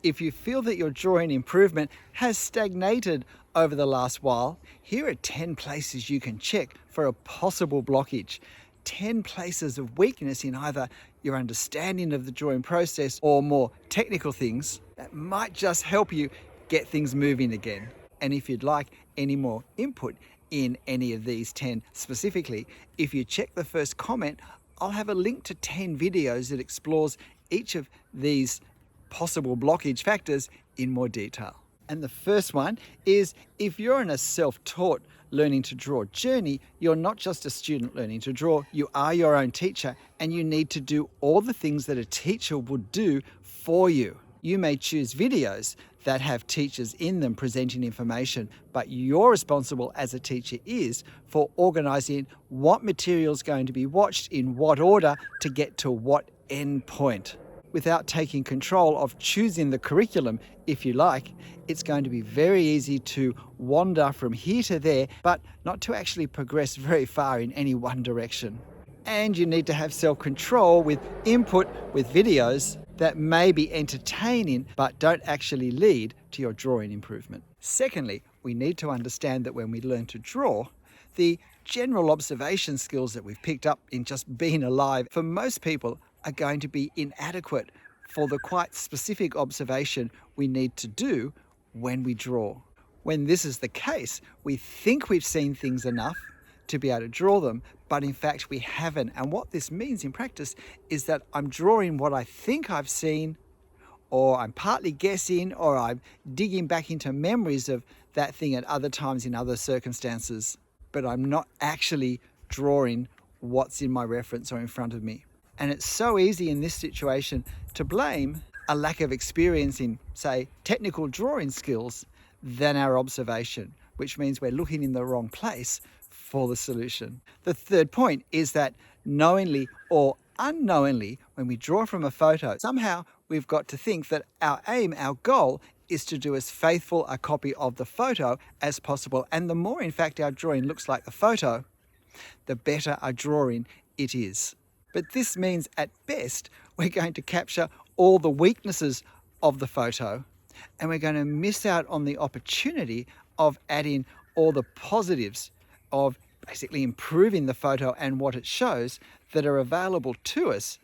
If you feel that your drawing improvement has stagnated over the last while, here are 10 places you can check for a possible blockage. 10 places of weakness in either your understanding of the drawing process or more technical things that might just help you get things moving again. And if you'd like any more input in any of these 10 specifically, if you check the first comment, I'll have a link to 10 videos that explores each of these possible blockage factors in more detail. And the first one is, if you're in a self-taught learning to draw journey, you're not just a student learning to draw, you are your own teacher, and you need to do all the things that a teacher would do for you. You may choose videos that have teachers in them presenting information, but you're responsible as a teacher is for organising what material is going to be watched in what order to get to what end point. Without taking control of choosing the curriculum, if you like, it's going to be very easy to wander from here to there, but not to actually progress very far in any one direction. And you need to have self-control with input with videos that may be entertaining, but don't actually lead to your drawing improvement. Secondly, we need to understand that when we learn to draw, the general observation skills that we've picked up in just being alive, for most people, are going to be inadequate for the quite specific observation we need to do when we draw. When this is the case, we think we've seen things enough to be able to draw them, but in fact we haven't. And what this means in practice is that I'm drawing what I think I've seen, or I'm partly guessing, or I'm digging back into memories of that thing at other times in other circumstances, but I'm not actually drawing what's in my reference or in front of me. And it's so easy in this situation to blame a lack of experience in, say, technical drawing skills than our observation, which means we're looking in the wrong place for the solution. The third point is that knowingly or unknowingly, when we draw from a photo, somehow we've got to think that our aim, our goal, is to do as faithful a copy of the photo as possible. And the more, in fact, our drawing looks like the photo, the better a drawing it is. But this means at best, we're going to capture all the weaknesses of the photo, and we're going to miss out on the opportunity of adding all the positives of basically improving the photo and what it shows that are available to us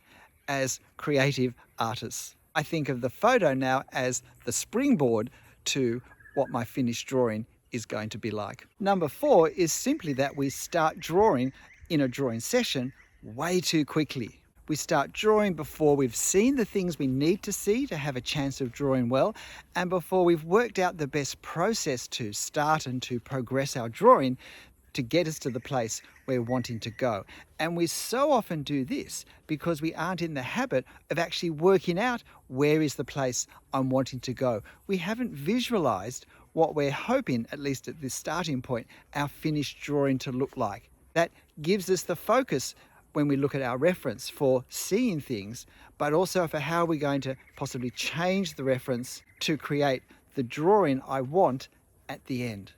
as creative artists. I think of the photo now as the springboard to what my finished drawing is going to be like. Number 4 is simply that we start drawing in a drawing session way too quickly. We start drawing before we've seen the things we need to see to have a chance of drawing well, and before we've worked out the best process to start and to progress our drawing to get us to the place we're wanting to go. And we so often do this because we aren't in the habit of actually working out where is the place I'm wanting to go. We haven't visualized what we're hoping, at least at this starting point, our finished drawing to look like. That gives us the focus when we look at our reference for seeing things, but also for how we're going to possibly change the reference to create the drawing I want at the end.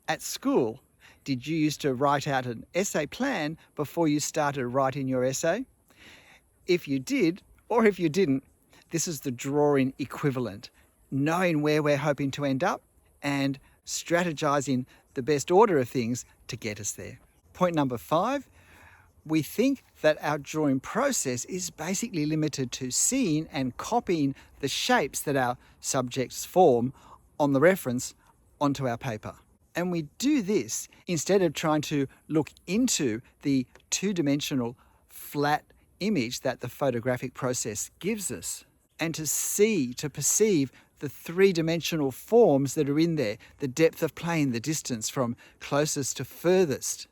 At school, did you used to write out an essay plan before you started writing your essay? If you did, or if you didn't, this is the drawing equivalent. Knowing where we're hoping to end up and strategizing the best order of things to get us there. Point number 5, we think that our drawing process is basically limited to seeing and copying the shapes that our subjects form on the reference onto our paper. And we do this instead of trying to look into the two-dimensional flat image that the photographic process gives us, and to see, to perceive the three-dimensional forms that are in there, the depth of plane, the distance from closest to furthest.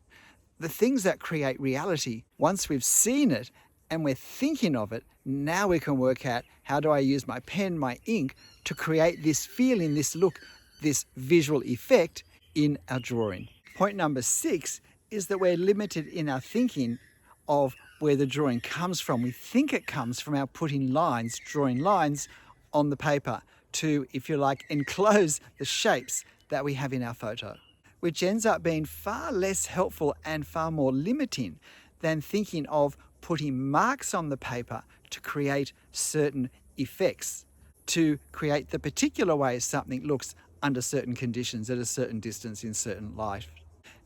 The things that create reality, once we've seen it and we're thinking of it, now we can work out how do I use my pen, my ink, to create this feeling, this look, this visual effect in our drawing. Point number 6 is that we're limited in our thinking of where the drawing comes from. We think it comes from our putting lines, drawing lines on the paper to, if you like, enclose the shapes that we have in our photo, which ends up being far less helpful and far more limiting than thinking of putting marks on the paper to create certain effects to create the particular way something looks under certain conditions at a certain distance in certain light.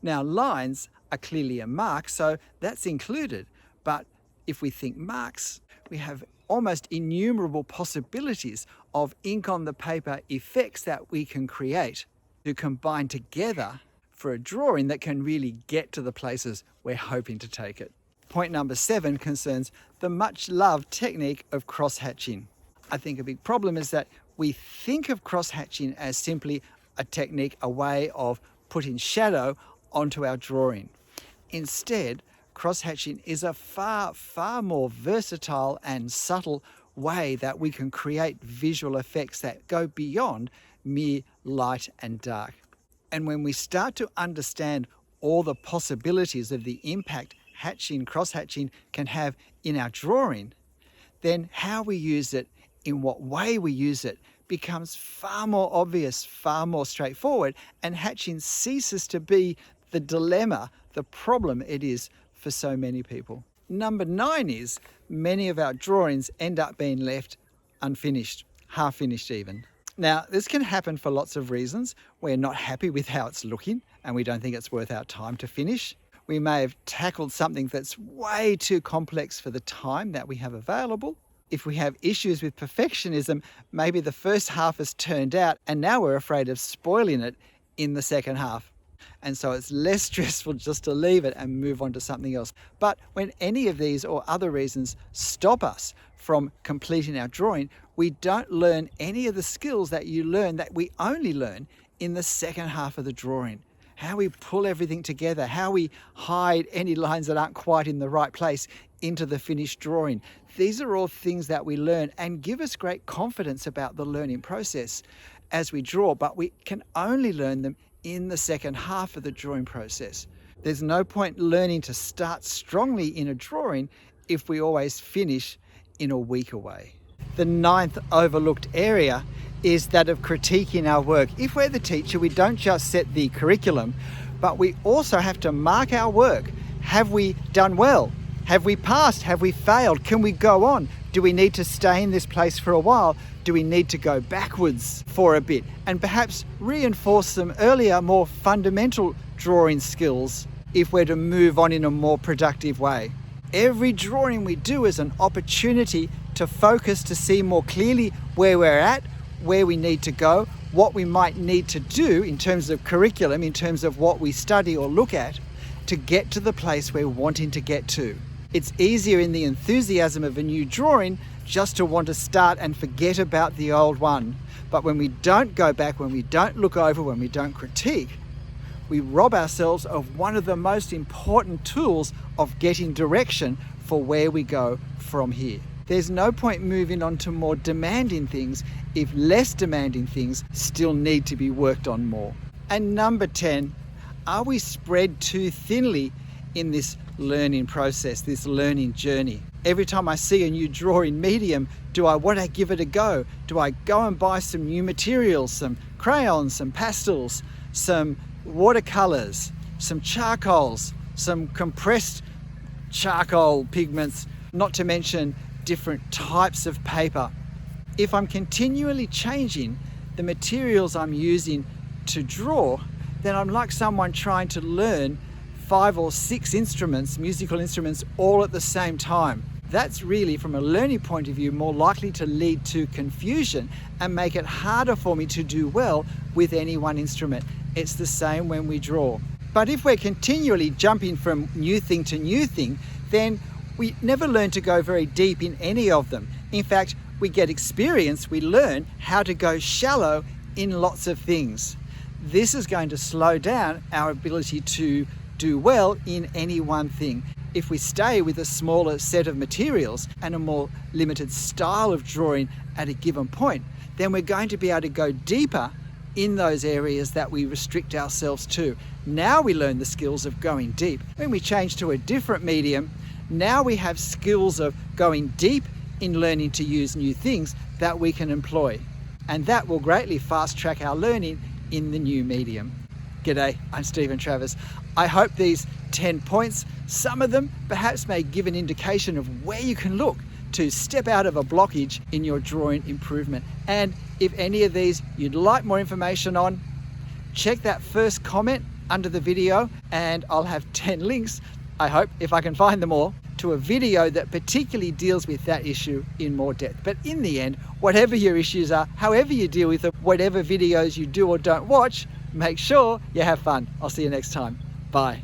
Now, lines are clearly a mark, so that's included. But if we think marks, we have almost innumerable possibilities of ink on the paper effects that we can create to combine together for a drawing that can really get to the places we're hoping to take it. Point number 7 concerns the much loved technique of cross-hatching. I think a big problem is that we think of cross-hatching as simply a technique, a way of putting shadow onto our drawing. Instead, cross-hatching is a far, far more versatile and subtle way that we can create visual effects that go beyond mere light and dark. And when we start to understand all the possibilities of the impact cross-hatching can have in our drawing, then how we use it, in what way we use it, becomes far more obvious, far more straightforward, and hatching ceases to be the dilemma, the problem it is for so many people. Number 9 is many of our drawings end up being left unfinished, half finished even. Now, this can happen for lots of reasons. We're not happy with how it's looking and we don't think it's worth our time to finish. We may have tackled something that's way too complex for the time that we have available. If we have issues with perfectionism, maybe the first half has turned out and now we're afraid of spoiling it in the second half. And so it's less stressful just to leave it and move on to something else. But when any of these or other reasons stop us from completing our drawing, we don't learn any of the skills that you learn that we only learn in the second half of the drawing. How we pull everything together, how we hide any lines that aren't quite in the right place into the finished drawing. These are all things that we learn and give us great confidence about the learning process as we draw, but we can only learn them in the second half of the drawing process. There's no point learning to start strongly in a drawing if we always finish in a weaker way. The 9th overlooked area is that of critiquing our work. If we're the teacher, we don't just set the curriculum, but we also have to mark our work. Have we done well? Have we passed? Have we failed? Can we go on? Do we need to stay in this place for a while? Do we need to go backwards for a bit? And perhaps reinforce some earlier, more fundamental drawing skills if we're to move on in a more productive way. Every drawing we do is an opportunity to focus, to see more clearly where we're at, where we need to go, what we might need to do in terms of curriculum, in terms of what we study or look at, to get to the place we're wanting to get to. It's easier in the enthusiasm of a new drawing just to want to start and forget about the old one. But when we don't go back, when we don't look over, when we don't critique, we rob ourselves of one of the most important tools of getting direction for where we go from here. There's no point moving on to more demanding things if less demanding things still need to be worked on more. And number 10, are we spread too thinly in this learning process, this learning journey? Every time I see a new drawing medium, do I want to give it a go? Do I go and buy some new materials, some crayons, some pastels, some watercolors, some charcoals, some compressed charcoal pigments, not to mention different types of paper? If I'm continually changing the materials I'm using to draw, then I'm like someone trying to learn 5 or 6 instruments, musical instruments, all at the same time. That's really, from a learning point of view, more likely to lead to confusion and make it harder for me to do well with any one instrument. It's the same when we draw. But if we're continually jumping from new thing to new thing, then we never learn to go very deep in any of them. In fact, we get experience, we learn how to go shallow in lots of things. This is going to slow down our ability to do well in any one thing. If we stay with a smaller set of materials and a more limited style of drawing at a given point, then we're going to be able to go deeper in those areas that we restrict ourselves to. Now we learn the skills of going deep. When we change to a different medium, now we have skills of going deep in learning to use new things that we can employ. And that will greatly fast track our learning in the new medium. G'day, I'm Stephen Travers. I hope these 10 points, some of them perhaps may give an indication of where you can look to step out of a blockage in your drawing improvement. And if any of these you'd like more information on, check that first comment under the video and I'll have 10 links, I hope, if I can find them all, to a video that particularly deals with that issue in more depth. But in the end, whatever your issues are, however you deal with them, whatever videos you do or don't watch, make sure you have fun. I'll see you next time. Bye.